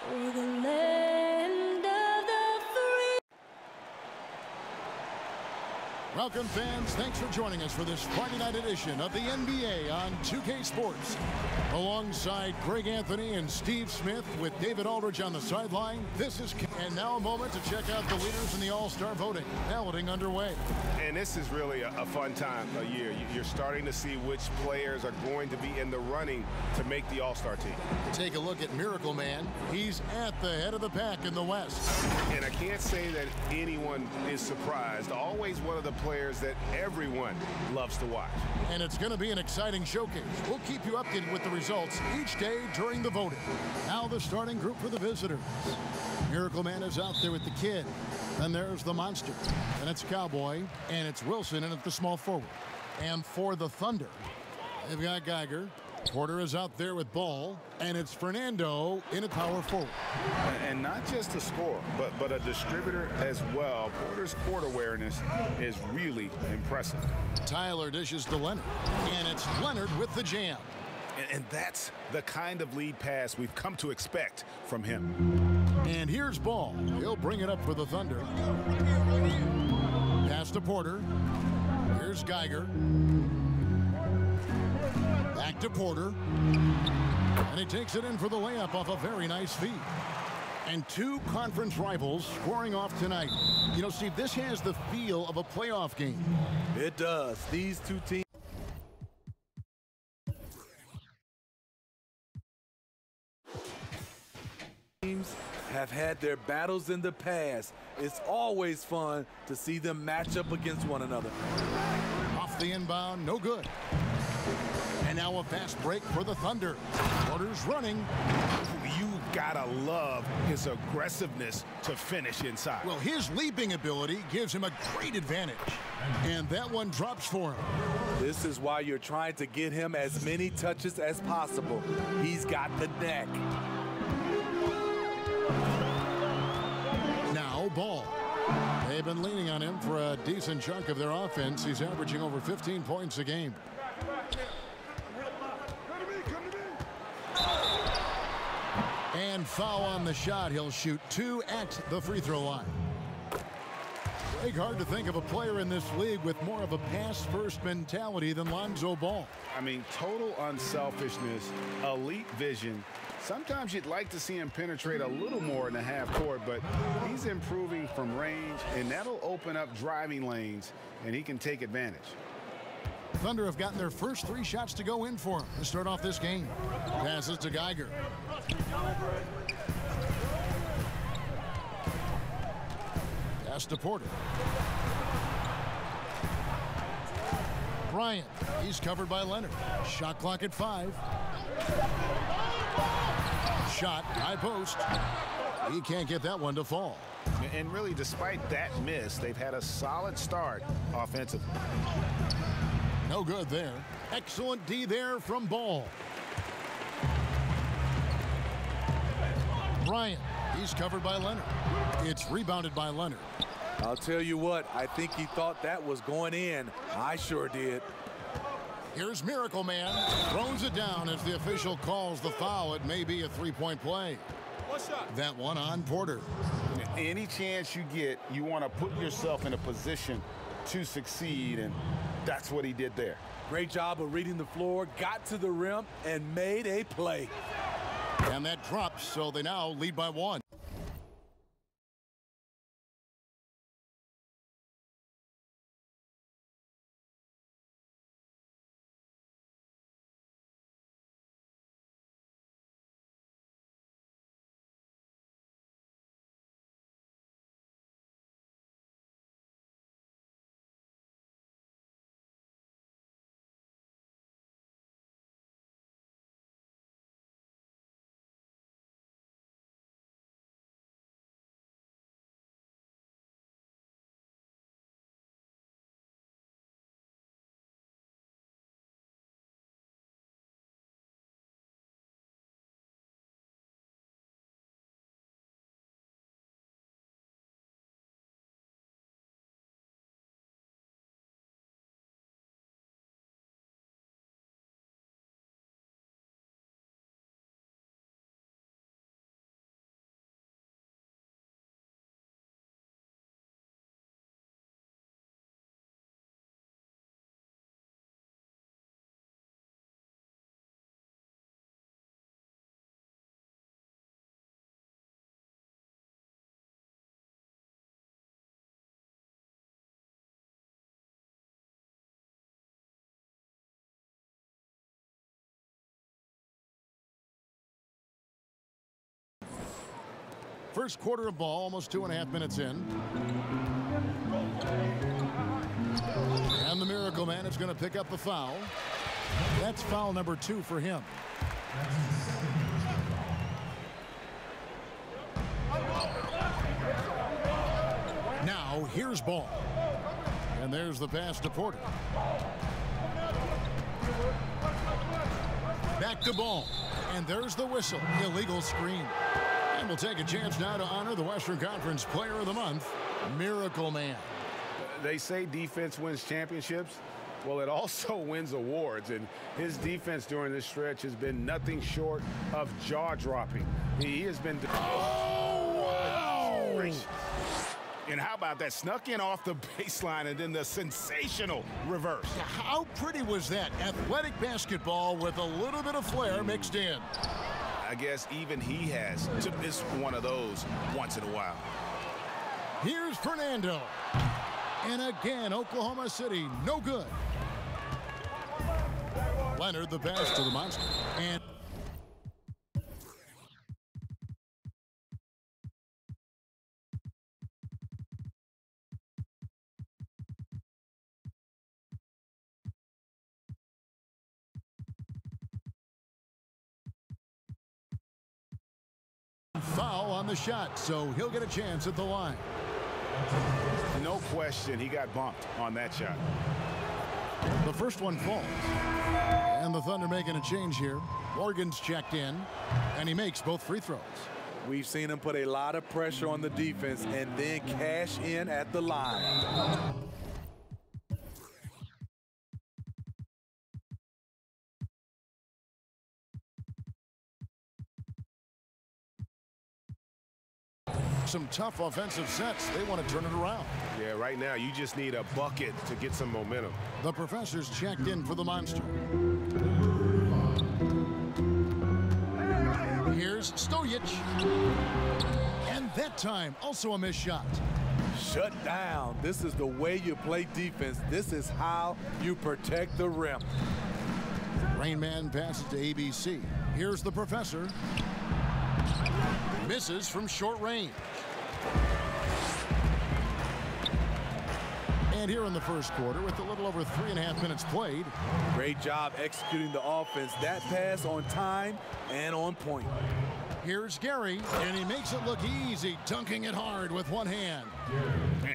For the land of the free. Welcome, fans. Thanks for joining us for this Friday night edition of the NBA on 2K Sports. Alongside Greg Anthony and Steve Smith with David Aldridge on the sideline, this is... And now a moment to check out the leaders in the All-Star voting. Balloting underway. And this is really a fun time of year. You're starting to see which players are going to be in the running to make the All-Star team. Take a look at Miracle Man. He's at the head of the pack in the West. And I can't say that anyone is surprised. Always one of the players that everyone loves to watch. And it's going to be an exciting showcase. We'll keep you updated with the results each day during the voting. Now the starting group for the visitors. Miracle Man is out there with the kid. Then there's the monster. And it's Cowboy. And it's Wilson in at the small forward. And for the Thunder, they've got Geiger. Porter is out there with Ball. And it's Fernando in at power forward. And not just a scorer, but a distributor as well. Porter's court awareness is really impressive. Tyler dishes to Leonard. And it's Leonard with the jam. And that's the kind of lead pass we've come to expect from him. And here's Ball. He'll bring it up for the Thunder. Pass to Porter. Here's Geiger. Back to Porter. And he takes it in for the layup off a very nice feed. And two conference rivals scoring off tonight. You know, Steve, this has the feel of a playoff game. It does. These two teams have had their battles in the past. It's always fun to see them match up against one another. Off the inbound, no good. And now a fast break for the Thunder. Porter's running. You gotta love his aggressiveness to finish inside. Well, his leaping ability gives him a great advantage. And that one drops for him. This is why you're trying to get him as many touches as possible. He's got the neck. Now Ball. They've been leaning on him for a decent chunk of their offense. He's averaging over 15 points a game. And foul on the shot. He'll shoot 2 at the free throw line. It's hard to think of a player in this league with more of a pass-first mentality than Lonzo Ball. I mean, total unselfishness, elite vision. Sometimes you'd like to see him penetrate a little more in the half court, but he's improving from range, and that'll open up driving lanes, and he can take advantage. Thunder have gotten their first 3 shots to go in for him to start off this game. Passes to Geiger. Pass to Porter. Bryant. He's covered by Leonard. Shot clock at 5. Shot, high post. He can't get that one to fall. And really, despite that miss, they've had a solid start offensively. No good there. Excellent D there from Ball. Bryant. He's covered by Leonard. It's rebounded by Leonard. I'll tell you what, I think he thought that was going in. I sure did. Here's Miracle Man. Throws it down as the official calls the foul. It may be a 3-point play. That one on Porter. Any chance you get, you want to put yourself in a position to succeed, and that's what he did there. Great job of reading the floor, got to the rim, and made a play. And that drops, so they now lead by 1. First quarter of ball, almost 2.5 minutes in. And the Miracle Man is going to pick up the foul. That's foul number 2 for him. Now, here's ball. And there's the pass to Porter. Back to ball. And there's the whistle. Illegal screen. And we'll take a chance now to honor the Western Conference Player of the Month, Miracle Man. They say defense wins championships. Well, it also wins awards, and his defense during this stretch has been nothing short of jaw-dropping. He has been... Oh, wow! And how about that? Snuck in off the baseline and then the sensational reverse. How pretty was that? Athletic basketball with a little bit of flair mixed in. I guess even he has to miss one of those once in a while. Here's Fernando. And again, Oklahoma City, no good. Leonard, the pass to the monster. And foul on the shot, so he'll get a chance at the line. No question, he got bumped on that shot. The first one falls. And the Thunder making a change here. Morgan's checked in, and he makes both free throws. We've seen him put a lot of pressure on the defense and then cash in at the line. Some tough offensive sets. They want to turn it around. Yeah, right now you just need a bucket to get some momentum. The Professor's checked in for the Monster. Here's Stojic. And that time, also a missed shot. Shut down. This is the way you play defense. This is how you protect the rim. Rain Man passes to ABC. Here's the Professor. Misses from short range. And here in the first quarter, with a little over 3.5 minutes played. Great job executing the offense. That pass on time and on point. Here's Gary, and he makes it look easy, dunking it hard with one hand.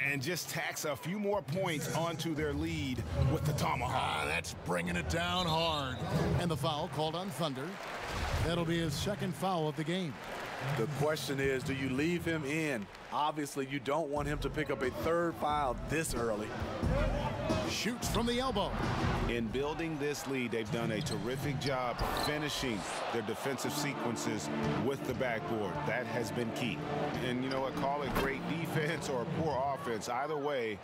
And just tacks a few more points onto their lead with the tomahawk. That's bringing it down hard. And the foul called on Thunder. That'll be his second foul of the game. The question is, do you leave him in? Obviously, you don't want him to pick up a third foul this early. Shoots from the elbow. In building this lead, they've done a terrific job finishing their defensive sequences with the backboard. That has been key. And you know what, call it great defense or poor offense. Either way,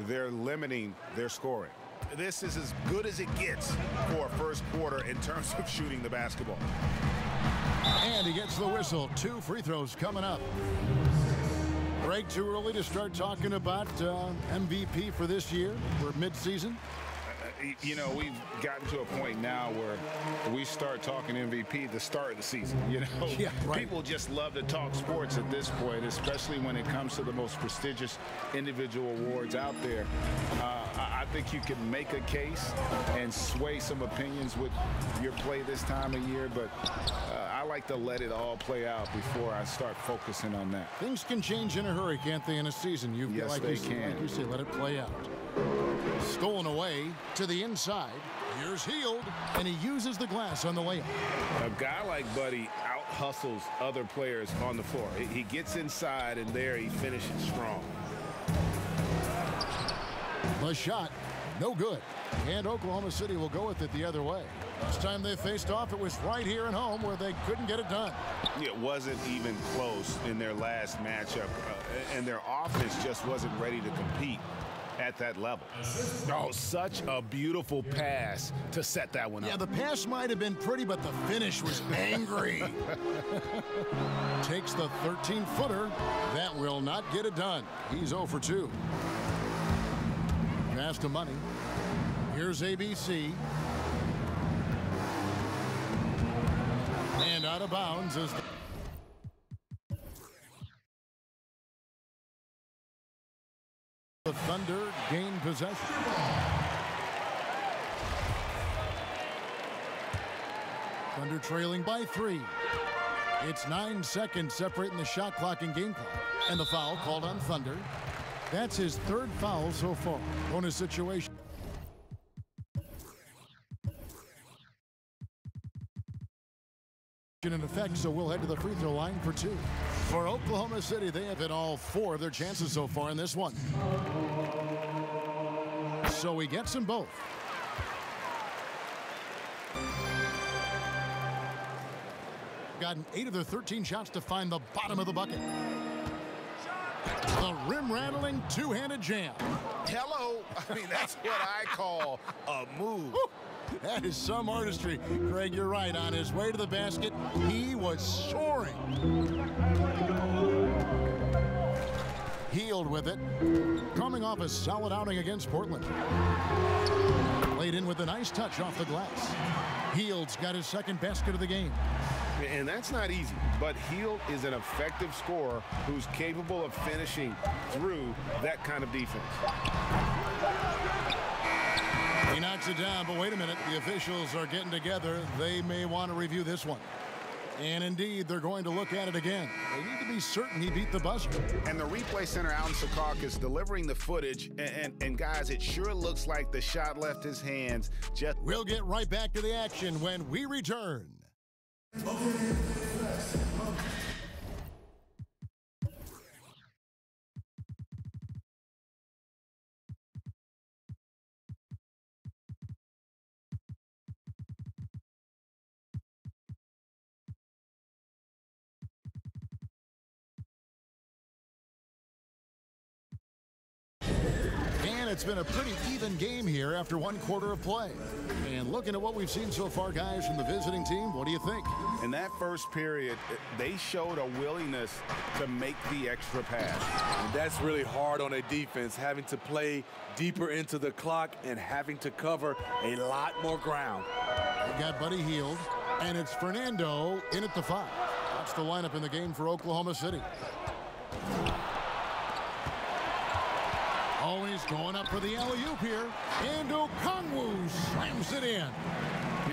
they're limiting their scoring. This is as good as it gets for a first quarter in terms of shooting the basketball. And he gets the whistle. 2 free throws coming up. Greg, too early to start talking about MVP for this year for midseason? You know, we've gotten to a point now where we start talking MVP at the start of the season. You know, yeah, right. People just love to talk sports at this point, especially when it comes to the most prestigious individual awards out there. I think you can make a case and sway some opinions with your play this time of year, but I like to let it all play out before I start focusing on that. Things can change in a hurry, can't they, in a season? Yes, like they can. Like you say, let it play out. Stolen away to the inside. Here's Hield, and he uses the glass on the layup. A guy like Buddy out-hustles other players on the floor. He gets inside, and there he finishes strong. The shot, no good. And Oklahoma City will go with it the other way. Last time they faced off, it was right here at home where they couldn't get it done. It wasn't even close in their last matchup, and their offense just wasn't ready to compete at that level. Oh, such a beautiful pass to set that one up. Yeah, the pass might have been pretty, but the finish was angry. Takes the 13-footer. That will not get it done. He's 0 for 2. Pass to Money. Here's ABC. And out of bounds is the The Thunder gain possession. Thunder trailing by 3. It's 9 seconds separating the shot clock and game clock. And the foul called on Thunder. That's his 3rd foul so far. Bonus situation. In effect, so we'll head to the free throw line for 2. For Oklahoma City, they have hit all 4 of their chances so far in this one. So he gets them both. Gotten 8 of their 13 shots to find the bottom of the bucket. The rim-rattling two-handed jam. Hello. I mean, that's what I call a move. Woo! That is some artistry. Greg, you're right. On his way to the basket, he was soaring. Healed with it. Coming off a solid outing against Portland. Played in with a nice touch off the glass. Heald's got his 2nd basket of the game. And that's not easy, but Hield is an effective scorer who's capable of finishing through that kind of defense. He knocks it down, but wait a minute. The officials are getting together. They may want to review this one. And indeed, they're going to look at it again. They need to be certain he beat the buzzer. And the replay center, Alan Secaucus, delivering the footage. And guys, it sure looks like the shot left his hands. We'll get right back to the action when we return. And it's been a pretty even game here after 1 quarter of play. And looking at what we've seen so far, guys, from the visiting team, what do you think? In that first period, they showed a willingness to make the extra pass. And that's really hard on a defense, having to play deeper into the clock and having to cover a lot more ground. We've got Buddy Hield, and it's Fernando in at the 5. That's the lineup in the game for Oklahoma City. Always going up for the alley-oop here, and Okongwu slams it in.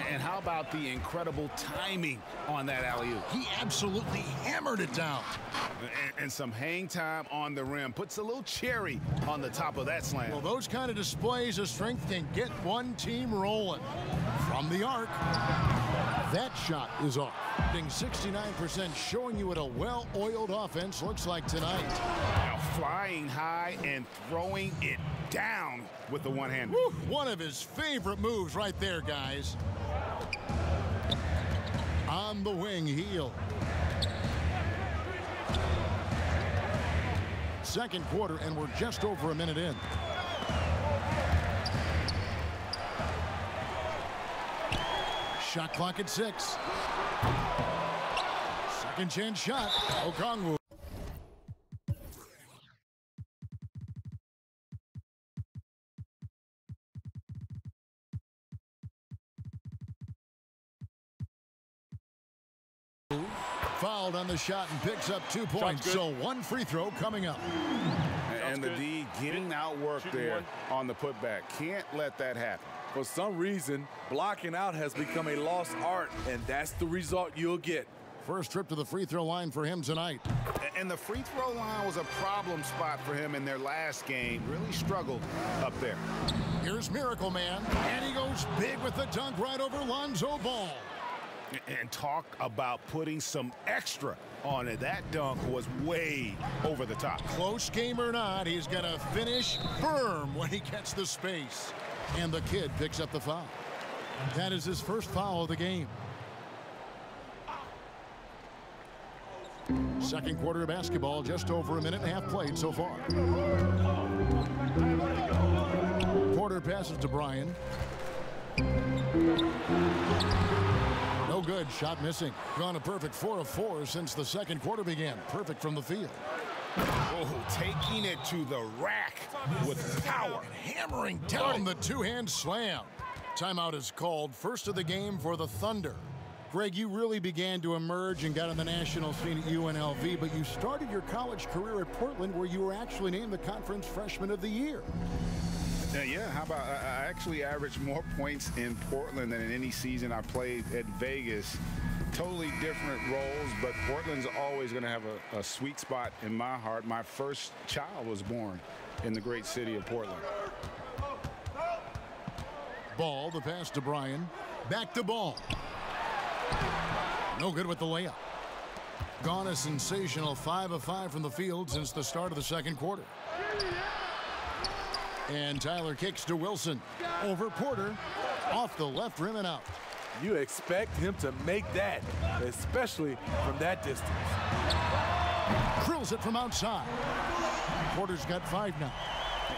And how about the incredible timing on that alley-oop? He absolutely hammered it down. And some hang time on the rim. Puts a little cherry on the top of that slam. Well, those kind of displays of strength can get one team rolling. From the arc, that shot is off. 69%, showing you what a well-oiled offense looks like tonight. Now flying high and throwing it down with the one-hand. One of his favorite moves right there, guys. On the wing, Hield. Second quarter, and we're just over a minute in. Shot clock at 6. Second chance shot. Okongwu. Fouled on the shot and picks up 2 points. So 1 free throw coming up. And the D getting outworked there on the putback. Can't let that happen. For some reason, blocking out has become a lost art, and that's the result you'll get. First trip to the free throw line for him tonight. And the free throw line was a problem spot for him in their last game. Really struggled up there. Here's Miracle Man, and he goes big with the dunk right over Lonzo Ball. And talk about putting some extra on it. That dunk was way over the top. Close game or not, he's going to finish firm when he gets the space. And the kid picks up the foul. That is his first foul of the game. Second quarter of basketball, just over a minute and a half played so far. Porter passes to Bryan. No good, shot missing. Gone a perfect 4 of 4 since the second quarter began. Perfect from the field. Oh, taking it to the rack with power. Hammering down the two-hand slam. Timeout is called. First of the game for the Thunder. Greg, you really began to emerge and got on the national scene at UNLV, but you started your college career at Portland, where you were actually named the Conference Freshman of the Year. Yeah, how about I actually averaged more points in Portland than in any season I played at Vegas. Totally different roles, but Portland's always going to have a sweet spot in my heart. My first child was born in the great city of Portland. Ball, the pass to Bryan. Back to Ball. No good with the layup. Gone a sensational 5 of 5 from the field since the start of the second quarter. And Tyler kicks to Wilson. Over Porter. Off the left rim and out. You expect him to make that, especially from that distance. Drills it from outside. Porter's got 5 now.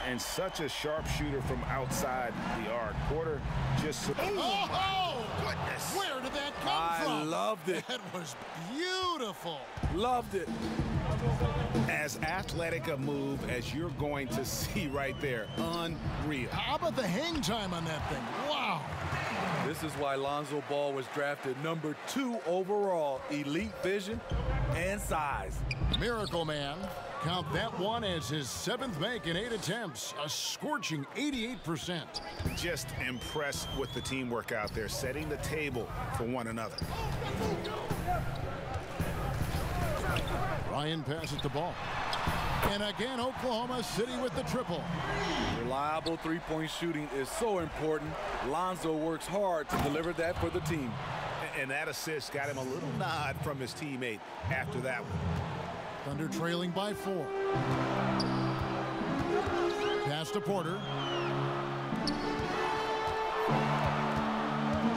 And such a sharp shooter from outside the arc. Porter just... Oh, goodness. Where did that come from? I loved it. That was beautiful. Loved it. As athletic a move as you're going to see right there. Unreal. How about the hang time on that thing? Wow. This is why Lonzo Ball was drafted number 2 overall. Elite vision and size. Miracle Man. Count that one as his 7th make in 8 attempts. A scorching 88%. Just impressed with the teamwork out there, setting the table for one another. Ryan passes the ball. And again, Oklahoma City with the triple. Reliable three-point shooting is so important. Lonzo works hard to deliver that for the team. And that assist got him a little nod from his teammate after that one. Thunder trailing by 4. Pass to Porter.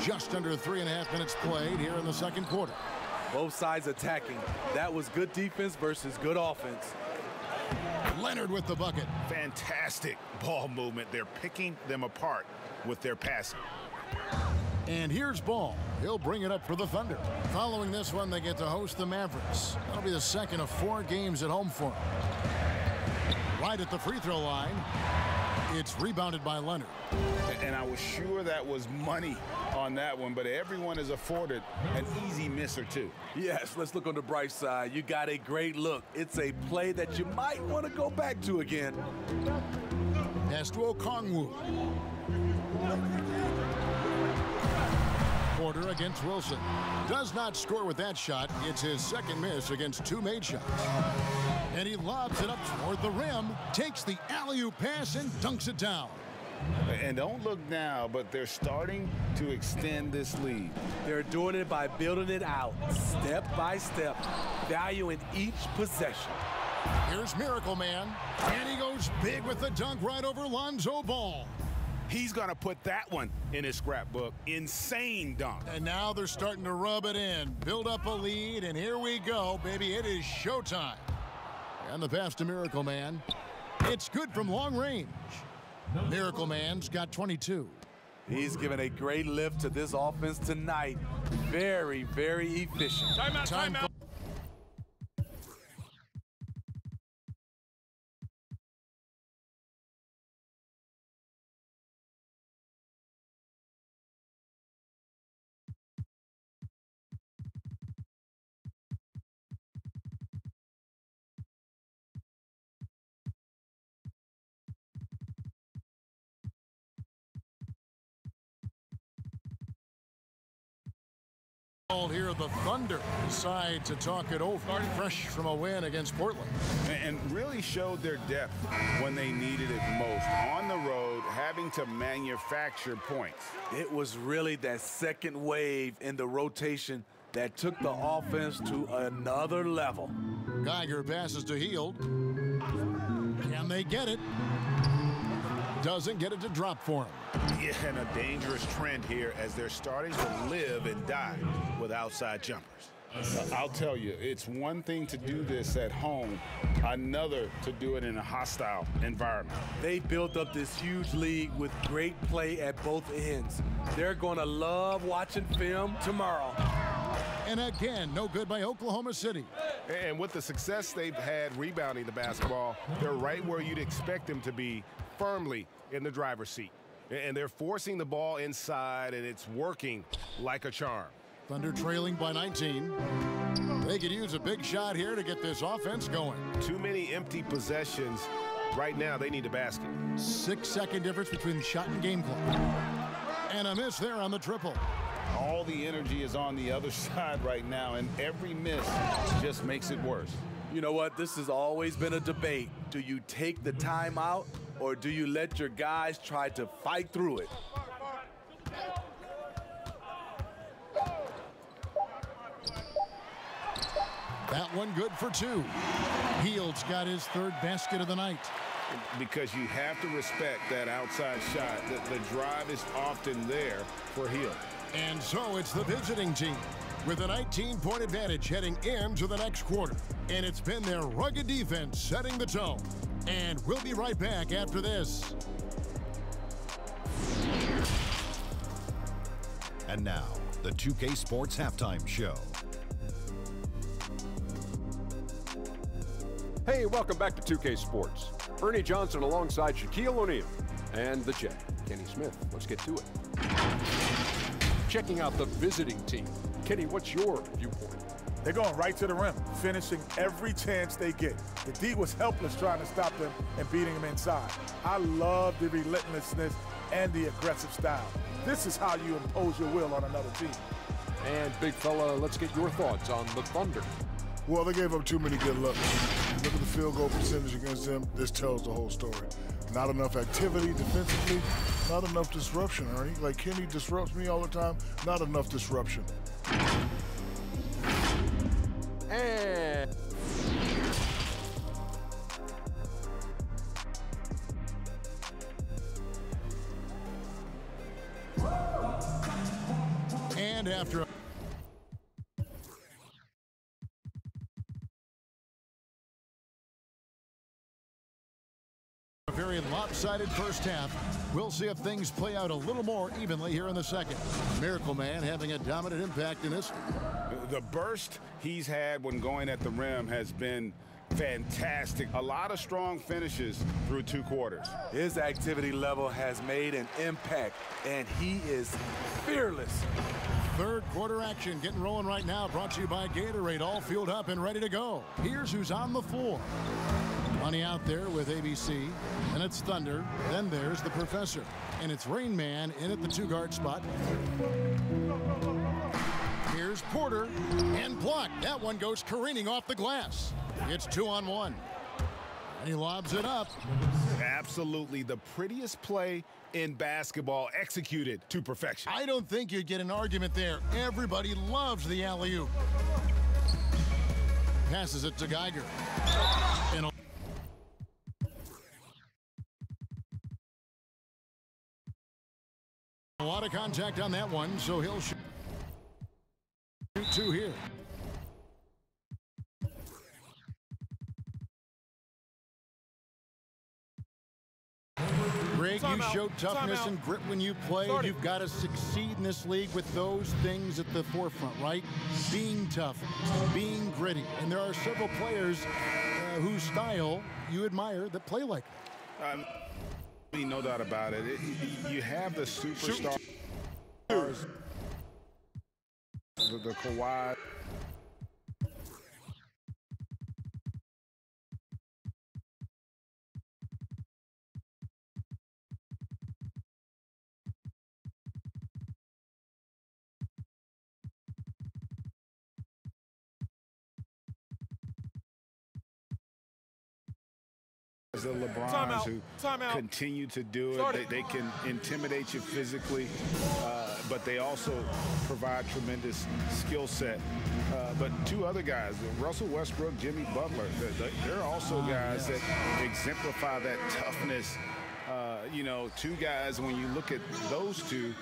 Just under 3.5 minutes played here in the second quarter. Both sides attacking. That was good defense versus good offense. Leonard with the bucket. Fantastic ball movement. They're picking them apart with their passing. And here's Ball. He'll bring it up for the Thunder. Following this one, they get to host the Mavericks. That'll be the second of 4 games at home for them. Right at the free throw line. It's rebounded by Leonard. And I was sure that was money on that one, but everyone is afforded an easy miss or two. Yes, let's look on the bright side. You got a great look. It's a play that you might want to go back to again. Pass to Okongwu. Porter against Wilson. Does not score with that shot. It's his second miss against 2 made shots. And he lobs it up toward the rim, takes the alley-oop pass and dunks it down. And don't look now, but they're starting to extend this lead. They're doing it by building it out, step by step, valuing each possession. Here's Miracle Man, and he goes big with the dunk right over Lonzo Ball. He's going to put that one in his scrapbook. Insane dunk. And now they're starting to rub it in, build up a lead, and here we go, baby. It is showtime. And the pass to Miracle Man. It's good from long range. Miracle Man's got 22. He's given a great lift to this offense tonight. Very, very efficient. Timeout. Here, the Thunder decide to talk it over. Fresh from a win against Portland. And really showed their depth when they needed it most. On the road, having to manufacture points. It was really that second wave in the rotation that took the offense to another level. Geiger passes to Hield. Can they get it? Doesn't get it to drop for him. Yeah, and a dangerous trend here as they're starting to live and die with outside jumpers. I'll tell you, it's one thing to do this at home, another to do it in a hostile environment. They built up this huge lead with great play at both ends. They're going to love watching film tomorrow. And again, no good by Oklahoma City. And with the success they've had rebounding the basketball, they're right where you'd expect them to be, firmly in the driver's seat. And they're forcing the ball inside, and it's working like a charm. Thunder trailing by 19. They could use a big shot here to get this offense going. Too many empty possessions. Right now, they need a basket. 6-second difference between the shot and game clock. And a miss there on the triple. All the energy is on the other side right now, and every miss just makes it worse. You know what? This has always been a debate. Do you take the timeout or do you let your guys try to fight through it? That one good for two. Hield's got his third basket of the night. Because you have to respect that outside shot. The drive is often there for Hield. And so it's the visiting team with a 19-point advantage heading into the next quarter. And it's been their rugged defense setting the tone. And we'll be right back after this. And now, the 2K Sports Halftime Show. Hey, welcome back to 2K Sports. Ernie Johnson alongside Shaquille O'Neal and the Jet, Kenny Smith. Let's get to it. Checking out the visiting team. Kenny, what's your viewpoint? They're going right to the rim, finishing every chance they get. The D was helpless trying to stop them and beating them inside. I love the relentlessness and the aggressive style. This is how you impose your will on another team. And big fella, let's get your thoughts on the Thunder. Well, they gave up too many good looks. Look at the field goal percentage against them. This tells the whole story. Not enough activity defensively, not enough disruption, Ernie. Like Kenny disrupts me all the time, not enough disruption. And after a very lopsided first half, we'll see if things play out a little more evenly here in the second. Miracle Man having a dominant impact in this. The burst he's had when going at the rim has been fantastic. A lot of strong finishes through 2 quarters. His activity level has made an impact, and he is fearless. Third quarter action getting rolling right now, brought to you by Gatorade, all fueled up and ready to go. Here's who's on the floor. Money out there with ABC, and it's Thunder. Then there's the Professor, and it's Rain Man in at the 2-guard spot. Here's Porter, and blocked. That one goes careening off the glass. It's 2-on-1. And he lobs it up. Absolutely the prettiest play in basketball, executed to perfection. I don't think you'd get an argument there. Everybody loves the alley-oop. Passes it to Geiger. And a lot of contact on that one, so he'll shoot 2 here. Greg, you showed toughness and grit when you played. You've got to succeed in this league with those things at the forefront, right? Being tough, being gritty. And there are several players whose style you admire that play like that. No doubt about it. You have the superstars, the Kawhi. The LeBrons who continue to do it. They can intimidate you physically, but they also provide tremendous skill set. But 2 other guys, Russell Westbrook, Jimmy Butler, they're also guys that exemplify that toughness. You know, 2 guys, when you look at those 2,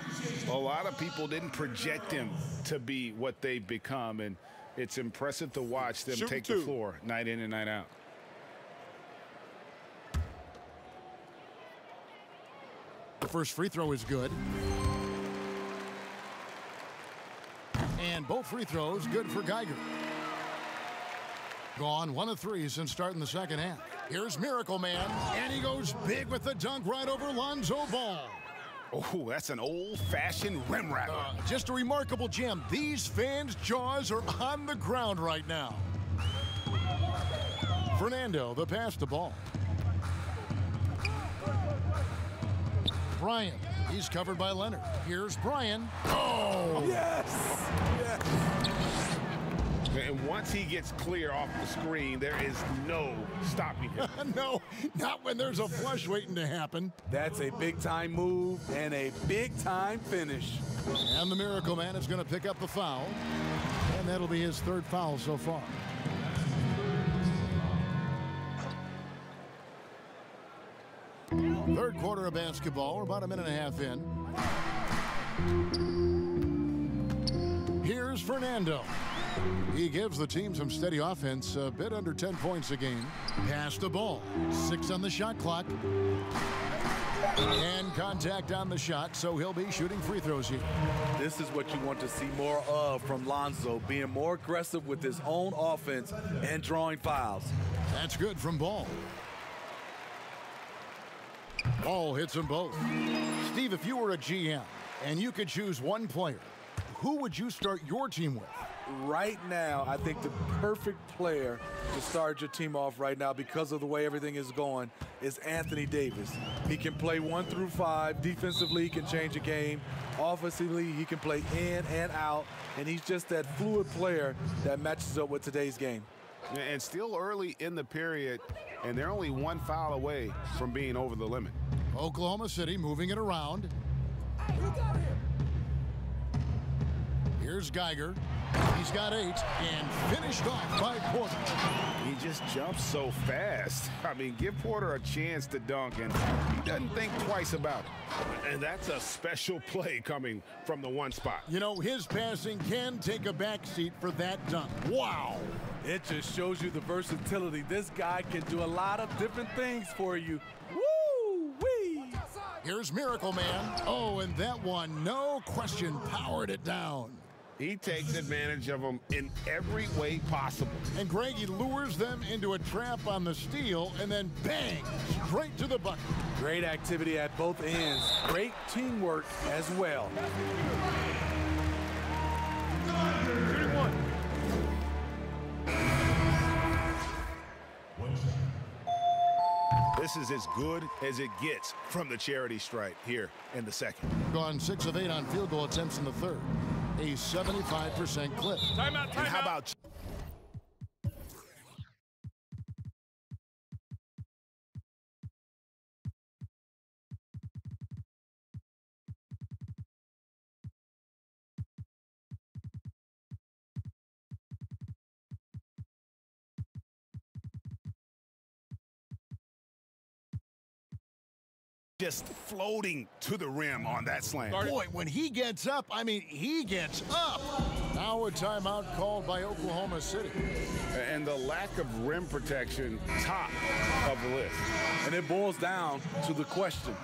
a lot of people didn't project them to be what they've become, and it's impressive to watch them take the floor night in and night out. The first free throw is good. And both free throws good for Geiger. Gone 1 of 3 since starting the second half. Here's Miracle Man, and he goes big with the dunk right over Lonzo Ball. Oh, that's an old-fashioned rim rattler. Just a remarkable gem. These fans' jaws are on the ground right now. Fernando, the pass to ball. Bryant, he's covered by Leonard. Here's Bryant. Oh! Yes! Yes! And once he gets clear off the screen, there is no stopping him. No, not when there's a flush waiting to happen. That's a big-time move and a big-time finish. And the Miracle Man is going to pick up the foul. And that'll be his third foul so far. Third quarter of basketball. We're about a minute and a half in. Here's Fernando. He gives the team some steady offense, a bit under 10 points a game. Pass the ball. 6 on the shot clock. And contact on the shot, so he'll be shooting free throws here. This is what you want to see more of from Lonzo, being more aggressive with his own offense and drawing fouls. That's good from Ball. Ball hits them both. Steve, if you were a GM and you could choose one player, who would you start your team with? Right now, I think the perfect player to start your team off right now, because of the way everything is going, is Anthony Davis. He can play 1 through 5. Defensively, he can change a game. Offensively, he can play in and out. And he's just that fluid player that matches up with today's game. And still early in the period, and they're only 1 foul away from being over the limit. Oklahoma City moving it around. Here's Geiger. He's got 8 and finished off by Porter. He just jumps so fast. I mean, give Porter a chance to dunk, and he doesn't think twice about it. And that's a special play coming from the one spot. You know, his passing can take a backseat for that dunk. Wow. It just shows you the versatility. This guy can do a lot of different things for you. Woo-wee! Here's Miracle Man. Oh, and that one, no question, powered it down. He takes advantage of them in every way possible. And Greg, he lures them into a trap on the steal, and then bang, straight to the bucket. Great activity at both ends. Great teamwork as well. This is as good as it gets from the charity stripe here in the second. Gone 6 of 8 on field goal attempts in the third. A 75% clip. Timeout. And how about just floating to the rim on that slam? Boy, when he gets up, I mean, he gets up. Now a timeout called by Oklahoma City. And the lack of rim protection, top of the list. And it boils down to the question,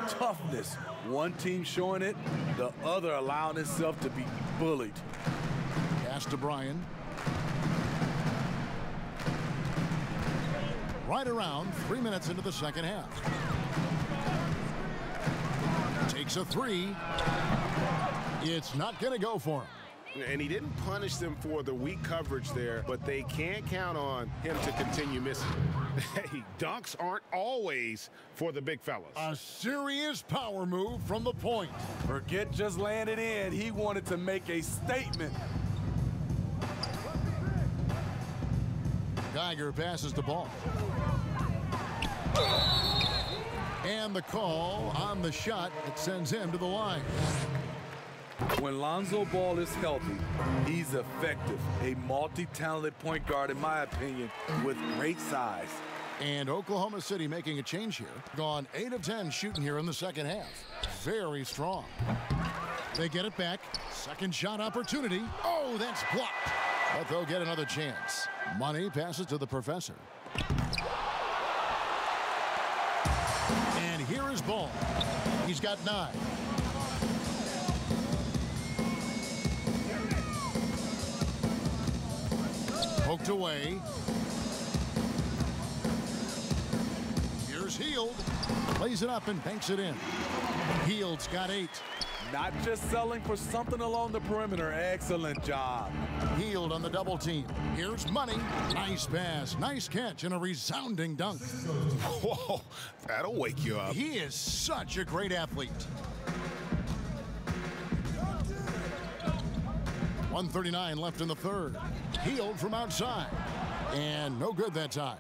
toughness. One team showing it, the other allowing itself to be bullied. Pass to Bryan. Right around 3 minutes into the second half. Takes a 3. It's not going to go for him. And he didn't punish them for the weak coverage there, but they can't count on him to continue missing. Hey, dunks aren't always for the big fellas. A serious power move from the point. Forget just laying it in. He wanted to make a statement. Geiger passes the ball. And the call on the shot that sends him to the line. When Lonzo Ball is healthy, he's effective. A multi-talented point guard, in my opinion, with great size. And Oklahoma City making a change here. Gone 8 of 10 shooting here in the second half. Very strong. They get it back. Second shot opportunity. Oh, that's blocked. But they'll get another chance. Money passes to the professor. And here is Ball. He's got 9. Poked away. Here's Hield. Plays it up and banks it in. Hield's got 8. Not just selling for something along the perimeter. Excellent job. Hield on the double team. Here's Money. Nice pass, nice catch, and a resounding dunk. Whoa, that'll wake you up. He is such a great athlete. 1:39 left in the third. Hield from outside. And no good that time.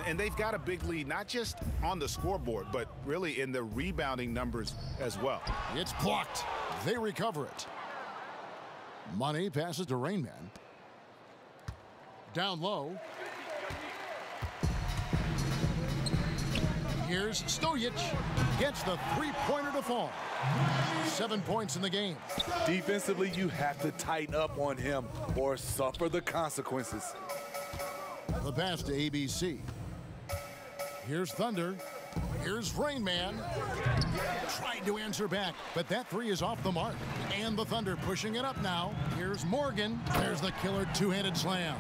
And they've got a big lead, not just on the scoreboard, but really in the rebounding numbers as well. It's blocked. They recover it. Money passes to Rain Man. Down low. Here's Stojic. Gets the three-pointer to fall. 7 points in the game. Defensively, you have to tighten up on him or suffer the consequences. The pass to ABC. Here's Thunder. Here's Rain Man. Tried to answer back, but that three is off the mark. And the Thunder pushing it up now. Here's Morgan. There's the killer two-handed slam.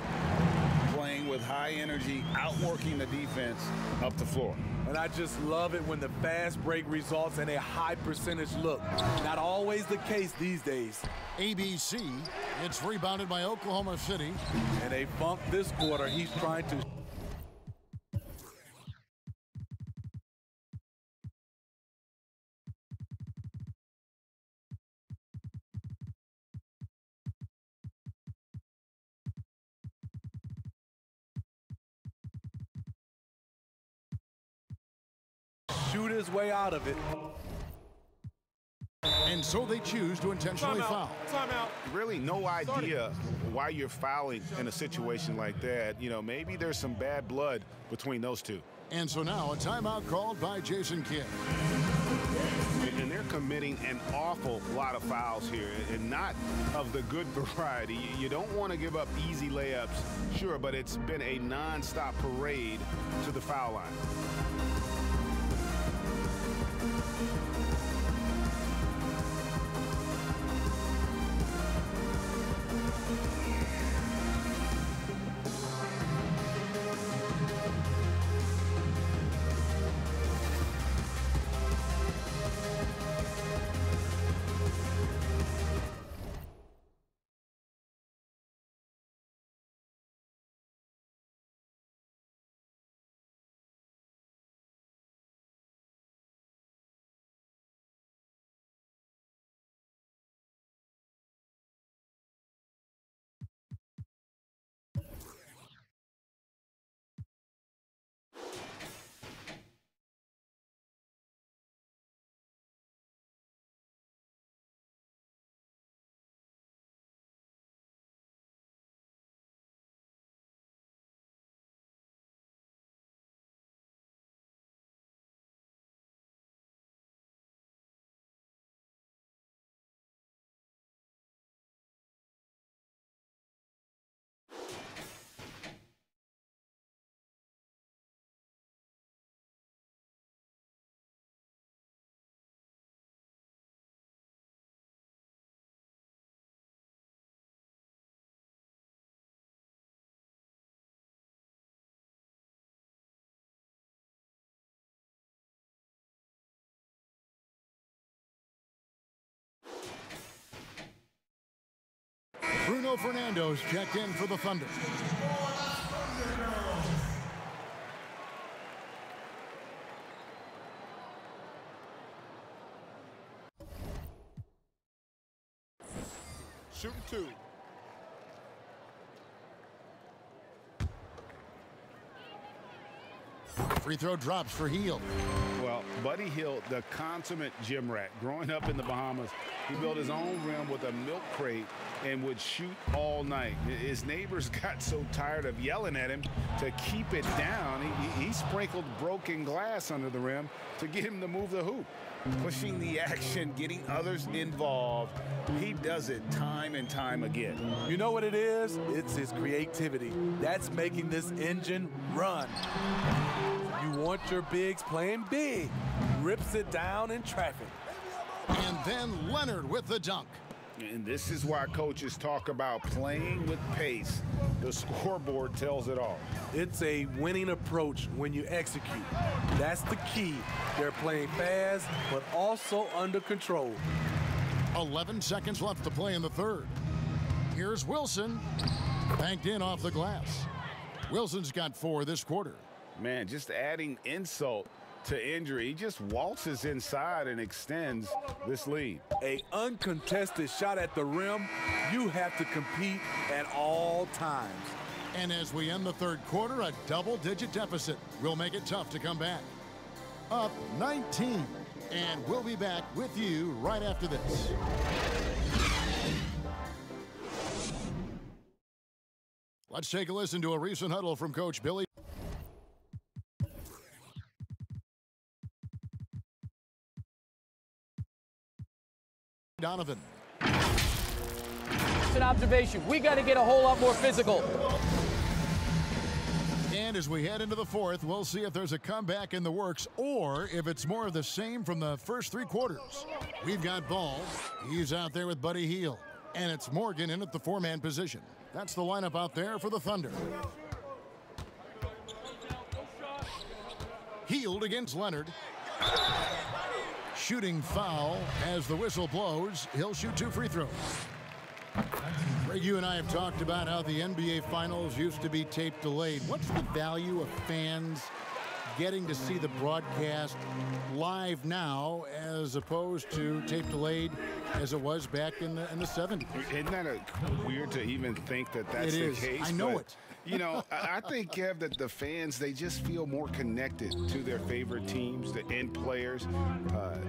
Playing with high energy, outworking the defense up the floor. And I just love it when the fast break results in a high percentage look. Not always the case these days. ABC. It's rebounded by Oklahoma City. And a bump this quarter. He's trying to shoot his way out of it. And so they choose to intentionally foul. Timeout. Really no idea why you're fouling in a situation like that. You know, maybe there's some bad blood between those two. And so now a timeout called by Jason Kidd. And they're committing an awful lot of fouls here, and not of the good variety. You don't want to give up easy layups, sure, but it's been a non-stop parade to the foul line. Bruno Fernando's checked in for the Thunder. Shooting two. Free throw drops for Hield. Well, Buddy Hield, the consummate gym rat. Growing up in the Bahamas, he built his own rim with a milk crate and would shoot all night. His neighbors got so tired of yelling at him to keep it down. He sprinkled broken glass under the rim to get him to move the hoop. Pushing the action, getting others involved. He does it time and time again. You know what it is? It's his creativity. That's making this engine run. You want your bigs playing big. Rips it down in traffic. And then Leonard with the dunk. And this is why coaches talk about playing with pace. The scoreboard tells it all. It's a winning approach when you execute. That's the key. They're playing fast, but also under control. 11 seconds left to play in the third. Here's Wilson. Banked in off the glass. Wilson's got 4 this quarter. Man, just adding insult to injury. He just waltzes inside and extends this lead. A uncontested shot at the rim, you have to compete at all times. And as we end the third quarter, a double-digit deficit will make it tough to come back. Up 19. And we'll be back with you right after this. Let's take a listen to a recent huddle from Coach Billy Donovan. It's an observation. We got to get a whole lot more physical. And as we head into the fourth, we'll see if there's a comeback in the works or if it's more of the same from the first 3 quarters. We've got Ball. He's out there with Buddy Hield. And it's Morgan in at the 4-man position. That's the lineup out there for the Thunder. Hield against Leonard. Shooting foul as the whistle blows. He'll shoot 2 free throws. Greg, you and I have talked about how the NBA Finals used to be tape delayed. What's the value of fans getting to see the broadcast live now as opposed to tape delayed as it was back in the 70s? Isn't that weird to even think that that's the case? I know it. You know, I think, Kev, that the fans, they just feel more connected to their favorite teams, the end players.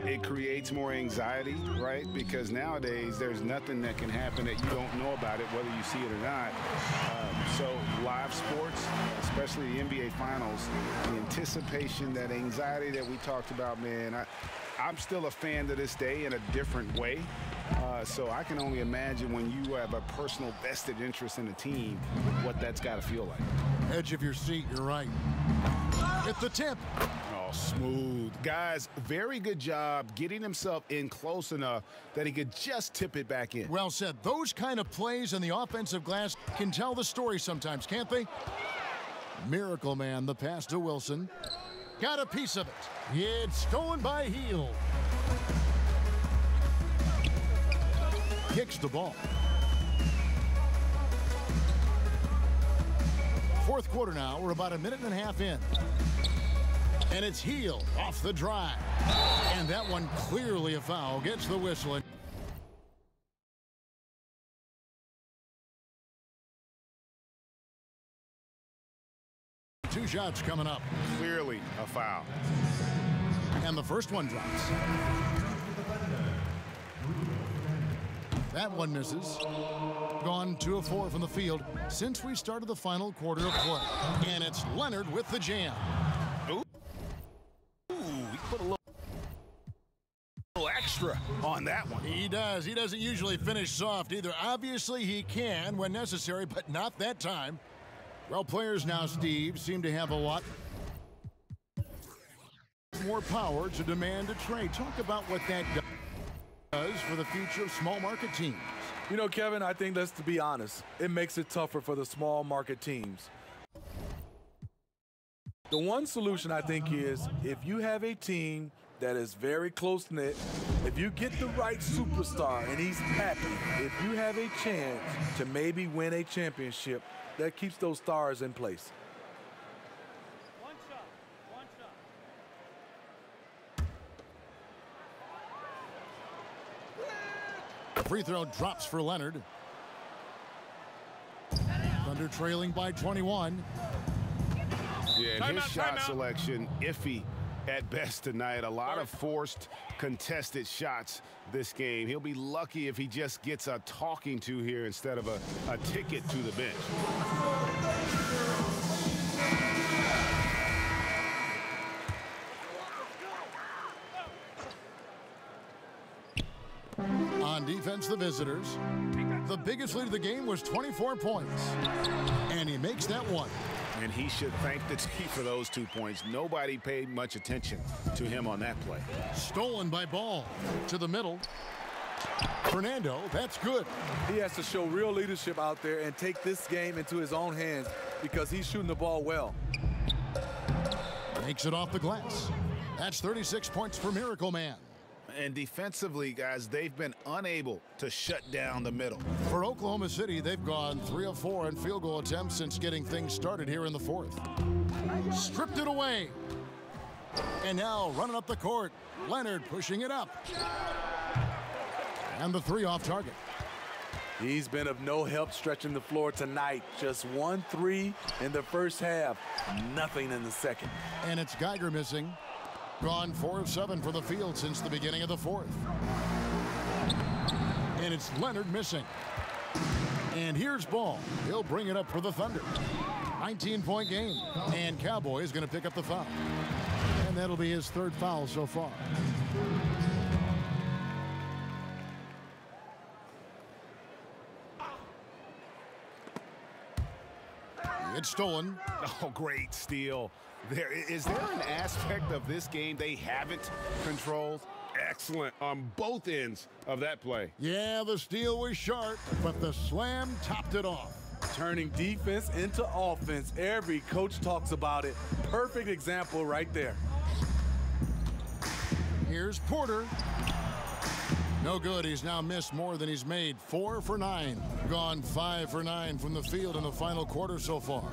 It creates more anxiety, right? Because nowadays there's nothing that can happen that you don't know about it, whether you see it or not. So live sports, especially the NBA Finals, the anticipation, that anxiety that we talked about, man, I'm still a fan to this day in a different way. So I can only imagine when you have a personal vested interest in a team, what that's got to feel like. Edge of your seat, you're right. Hit the tip. Oh, smooth. Guys, very good job getting himself in close enough that he could just tip it back in. Well said. Those kind of plays in the offensive glass can tell the story sometimes, can't they? Miracle Man, the pass to Wilson. Got a piece of it. It's stolen by Hield. Kicks the ball. Fourth quarter now. We're about 1.5 minutes in. And it's Hield off the drive. And that one clearly a foul. Gets the whistle. 2 shots coming up. Clearly a foul. And the first one drops. That one misses. Gone 2 of 4 from the field since we started the final quarter of play. And it's Leonard with the jam. Ooh, he put a little extra on that one. He does. He doesn't usually finish soft either. Obviously, he can when necessary, but not that time. Well, players now, Steve, seem to have a lot more power to demand a trade. Talk about what that does for the future of small market teams. You know, Kevin, I think, let's be honest, it makes it tougher for the small market teams. The one solution, I think, is if you have a team that is very close-knit, if you get the right superstar and he's happy, if you have a chance to maybe win a championship, that keeps those stars in place. One shot. The free throw drops for Leonard. Thunder trailing by 21. Yeah, and his shot selection iffy at best tonight. A lot of forced, contested shots this game. He'll be lucky if he just gets a talking to here instead of a ticket to the bench. On defense, the visitors. The biggest lead of the game was 24 points. And he makes that one. And he should thank the team for those 2 points. Nobody paid much attention to him on that play. Stolen by Ball. To the middle. Fernando, that's good. He has to show real leadership out there and take this game into his own hands because he's shooting the ball well. Makes it off the glass. That's 36 points for Miracle Man. And defensively, guys, they've been unable to shut down the middle. For Oklahoma City, they've gone 3 of 4 in field goal attempts since getting things started here in the fourth. Stripped it away. And now running up the court, Leonard pushing it up. And the 3 off target. He's been of no help stretching the floor tonight. Just 1 3 in the first half, nothing in the second. And it's Geiger missing. Gone 4 of 7 for the field since the beginning of the fourth. And it's Leonard missing. And here's Ball. He'll bring it up for the Thunder. 19-point game. And Cowboy is going to pick up the foul. And that'll be his 3rd foul so far. It's stolen. Oh, great steal. Is there an aspect of this game they haven't controlled? Excellent on both ends of that play. Yeah, the steal was sharp, but the slam topped it off. Turning defense into offense. Every coach talks about it. Perfect example right there. Here's Porter. No good. He's now missed more than he's made. 4 for 9. Gone 5 for 9 from the field in the final quarter so far.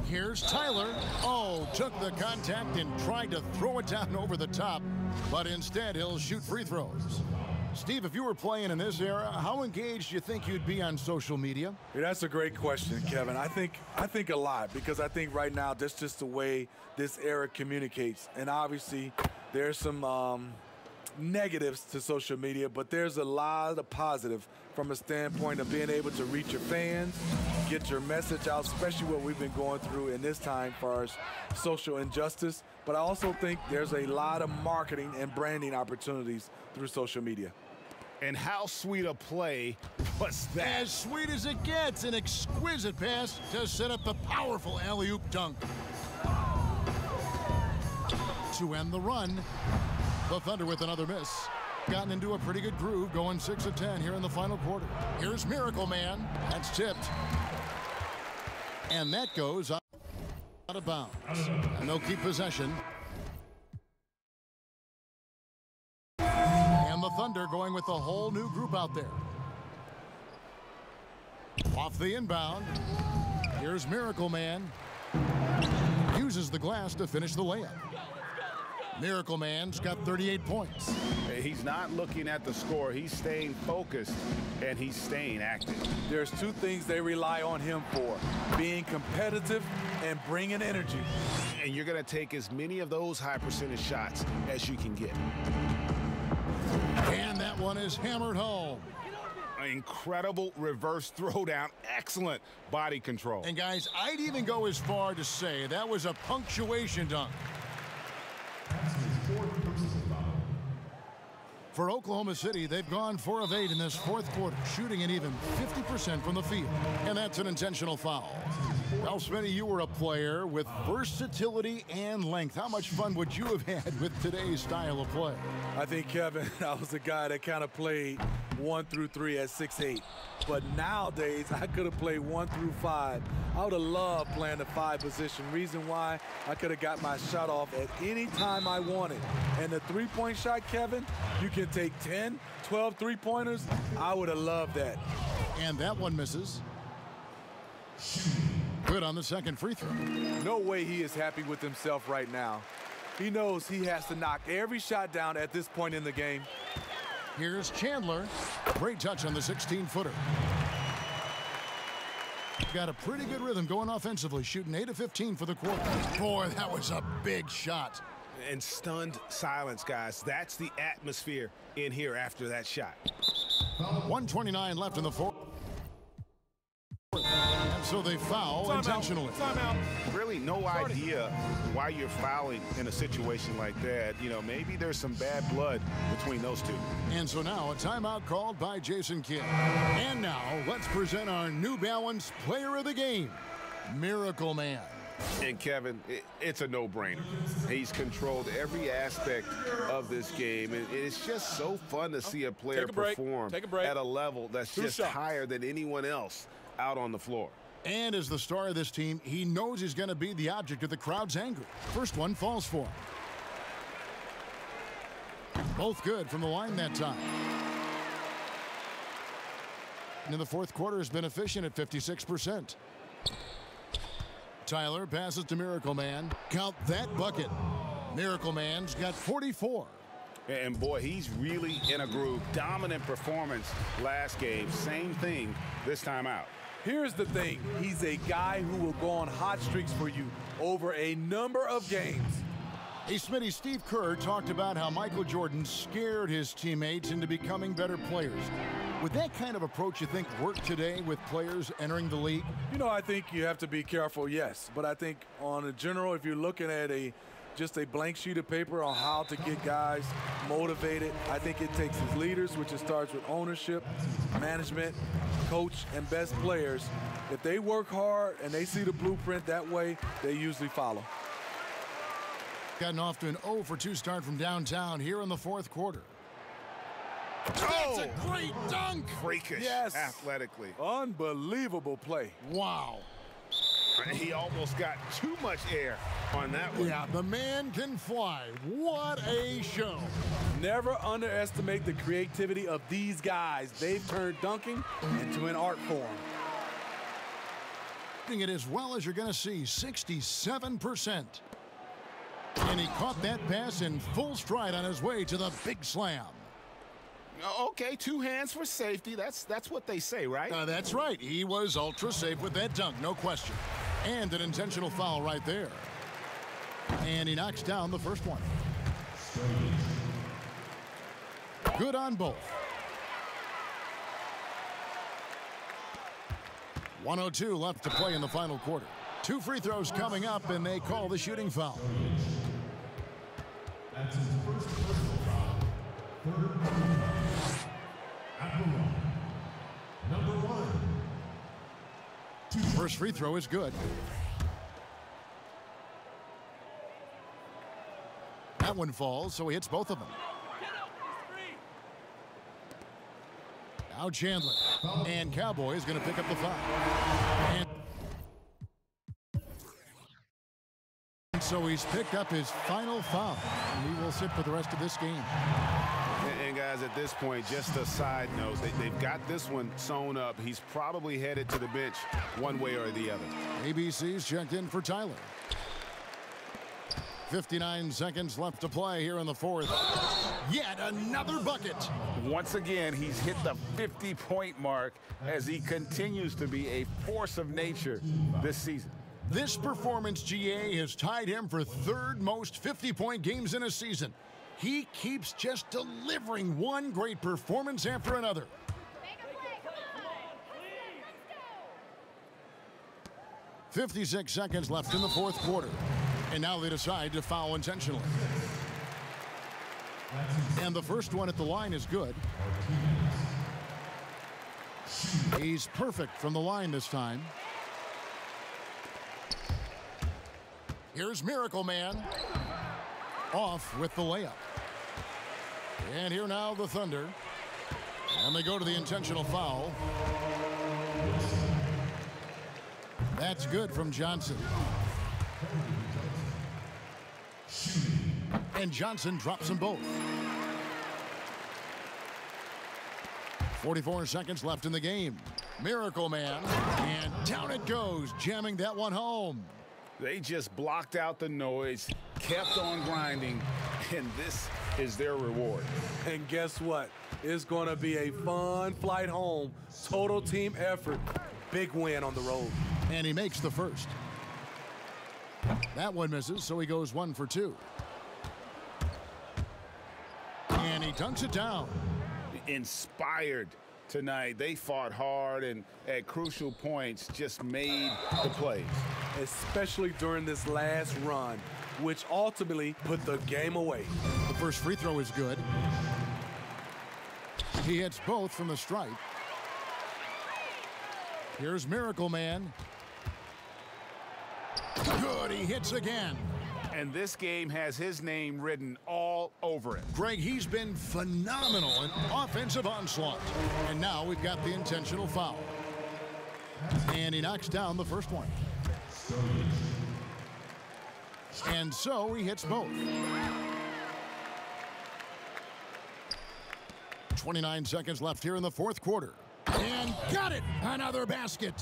Here's Tyler. Oh, took the contact and tried to throw it down over the top, but instead he'll shoot free throws. Steve, if you were playing in this era, how engaged do you think you'd be on social media? Yeah, that's a great question, Kevin. I think a lot, because I think right now that's just the way this era communicates. And obviously there's some negatives to social media, but there's a lot of positive from a standpoint of being able to reach your fans, get your message out, especially what we've been going through in this time for our social injustice. But I also think there's a lot of marketing and branding opportunities through social media. And how sweet a play was that? As sweet as it gets, an exquisite pass to set up the powerful alley-oop dunk. To end the run, the Thunder with another miss. Gotten into a pretty good groove, going 6 of 10 here in the final quarter. Here's Miracle Man. That's tipped. And that goes out of bounds. And they'll keep possession. And the Thunder going with a whole new group out there. Off the inbound. Here's Miracle Man. Uses the glass to finish the layup. Miracle Man's got 38 points. He's not looking at the score. He's staying focused, and he's staying active. There's 2 things they rely on him for: being competitive and bringing energy. And you're going to take as many of those high percentage shots as you can get. And that one is hammered home. An incredible reverse throwdown. Excellent body control. And guys, I'd even go as far to say that was a punctuation dunk. For Oklahoma City, they've gone 4 of 8 in this fourth quarter, shooting an even 50% from the field. And that's an intentional foul. Well, Smitty, you were a player with versatility and length. How much fun would you have had with today's style of play? I think, Kevin, I was a guy that kind of played 1 through 3 at 6'8". But nowadays, I could have played 1 through 5. I would have loved playing the 5 position. Reason why, I could have got my shot off at any time I wanted. And the three-point shot, Kevin, you can take 10, 12 three-pointers. I would have loved that. And that one misses. Good on the second free throw. No way he is happy with himself right now. He knows he has to knock every shot down at this point in the game. Here's Chandler. Great touch on the 16-footer. Got a pretty good rhythm going offensively, shooting 8 of 15 for the quarter. Boy, that was a big shot. And stunned silence, guys. That's the atmosphere in here after that shot. 1:29 left in the fourth. And so they foul intentionally. Really no idea why you're fouling in a situation like that. You know, maybe there's some bad blood between those two. And so now a timeout called by Jason Kidd. And now let's present our New Balance player of the game, Miracle Man. And Kevin, it's a no-brainer. He's controlled every aspect of this game, and it's just so fun to see a player perform at a level that's just higher than anyone else out on the floor. And as the star of this team, he knows he's going to be the object of the crowd's anger. First one falls for him. Both good from the line that time. And in the fourth quarter has been efficient at 56%. Tyler passes to Miracle Man. Count that bucket. Miracle Man's got 44. And boy, he's really in a groove. Dominant performance last game. Same thing this time out. Here's the thing. He's a guy who will go on hot streaks for you over a number of games. Hey, Smitty, Steve Kerr talked about how Michael Jordan scared his teammates into becoming better players. Would that kind of approach, you think, work today with players entering the league? You know, I think you have to be careful, yes. But I think on a general, if you're looking at just a blank sheet of paper on how to get guys motivated, I think it takes his leaders, which it starts with ownership, management, coach, and best players. If they work hard and they see the blueprint that way, they usually follow. Gotten off to an 0 for 2 start from downtown here in the fourth quarter. That's a great dunk! Freakish, yes, athletically. Unbelievable play. Wow. He almost got too much air on that one. Yeah, the man can fly. What a show. Never underestimate the creativity of these guys. They've turned dunking into an art form. It as well as you're going to see, 67%. And he caught that pass in full stride on his way to the big slam. Okay, 2 hands for safety. That's what they say, right? That's right. He was ultra safe with that dunk, no question. And an intentional foul right there. And he knocks down the first one. Good on both. 1:02 left to play in the final quarter. 2 free throws coming up, and they call the shooting foul. That's his first personal foul. Third at the line. Number 1. First free throw is good. That one falls, so he hits both of them. Now Chandler. And Cowboy is going to pick up the foul. And so he's picked up his final foul. And he will sit for the rest of this game. And guys, at this point, just a side note, they've got this one sewn up. He's probably headed to the bench one way or the other. ABC's checked in for Tyler. 59 seconds left to play here in the fourth. Yet another bucket. Once again, he's hit the 50-point mark as he continues to be a force of nature this season. This performance, GA, has tied him for 3rd most 50-point games in a season. He keeps just delivering one great performance after another. 56 seconds left in the fourth quarter. And now they decide to foul intentionally. And the first one at the line is good. He's perfect from the line this time. Here's Miracle Man. Off with the layup. And here now the Thunder. And they go to the intentional foul. That's good from Johnson. And Johnson drops them both. 44 seconds left in the game. Miracle Man. And down it goes, jamming that one home. They just blocked out the noise, kept on grinding, and this is their reward. And guess what? It's going to be a fun flight home. Total team effort. Big win on the road. And he makes the first. That one misses, so he goes 1 for 2. And he dunks it down. Inspired tonight. They fought hard and at crucial points just made the plays. Especially during this last run, which ultimately put the game away. The first free throw is good. He hits both from the stripe. Here's Miracle Man. Good, he hits again. And this game has his name written all over it. Greg, he's been phenomenal in offensive onslaught. And now we've got the intentional foul. And he knocks down the first one. And so he hits both. 29 seconds left here in the fourth quarter. And got it! Another basket.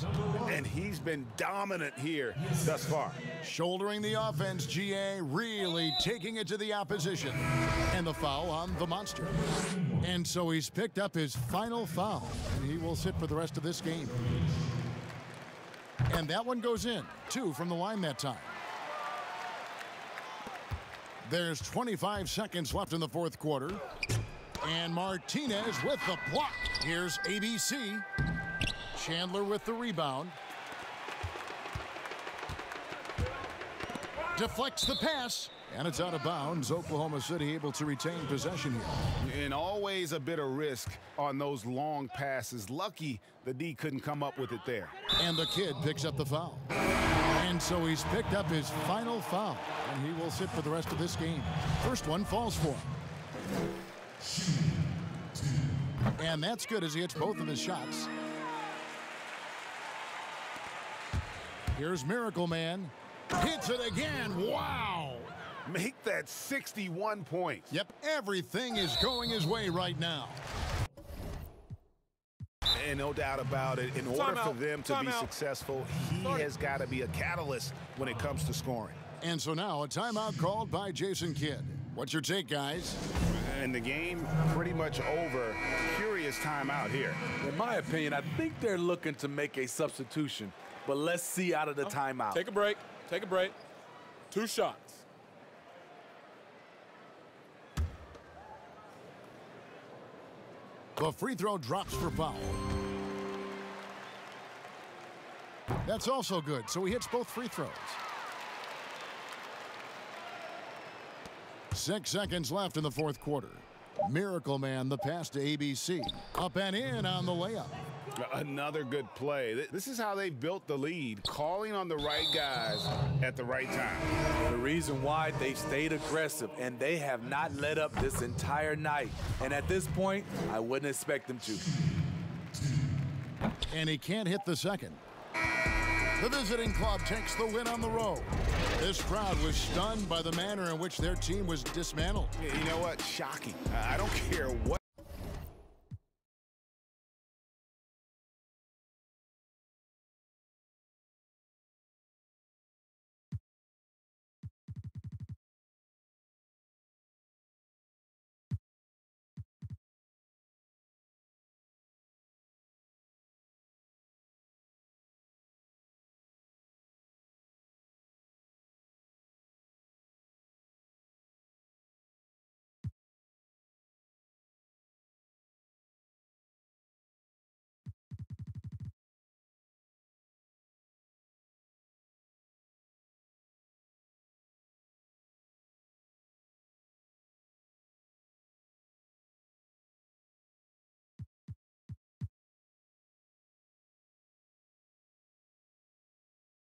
And he's been dominant here thus far. Shouldering the offense, GA really taking it to the opposition. And the foul on the monster. And so he's picked up his final foul. And he will sit for the rest of this game. And that one goes in. 2 from the line that time. There's 25 seconds left in the fourth quarter. And Martinez with the block. Here's ABC. Chandler with the rebound. Deflects the pass. And it's out of bounds. Oklahoma City able to retain possession here. And always a bit of risk on those long passes. Lucky the D couldn't come up with it there. And the kid picks up the foul. And so he's picked up his final foul. And he will sit for the rest of this game. First one falls for him. And that's good as he hits both of his shots. Here's Miracle Man. Hits it again. Wow. Make that 61 points. Yep, everything is going his way right now. And no doubt about it, in order for them to be successful, he has got to be a catalyst when it comes to scoring. And so now a timeout called by Jason Kidd. What's your take, guys? And the game pretty much over. Curious timeout here. In my opinion, I think they're looking to make a substitution. But let's see out of the timeout. Take a break. Take a break. 2 shots. The free throw drops for foul. That's also good, so he hits both free throws. 6 seconds left in the fourth quarter. Miracle Man, the pass to ABC. Up and in on the layup. Another good play. This is how they built the lead, calling on the right guys at the right time. The reason why they stayed aggressive, and they have not let up this entire night. And at this point, I wouldn't expect them to. And he can't hit the second. The visiting club takes the win on the road. This crowd was stunned by the manner in which their team was dismantled. You know what? Shocking. I don't care what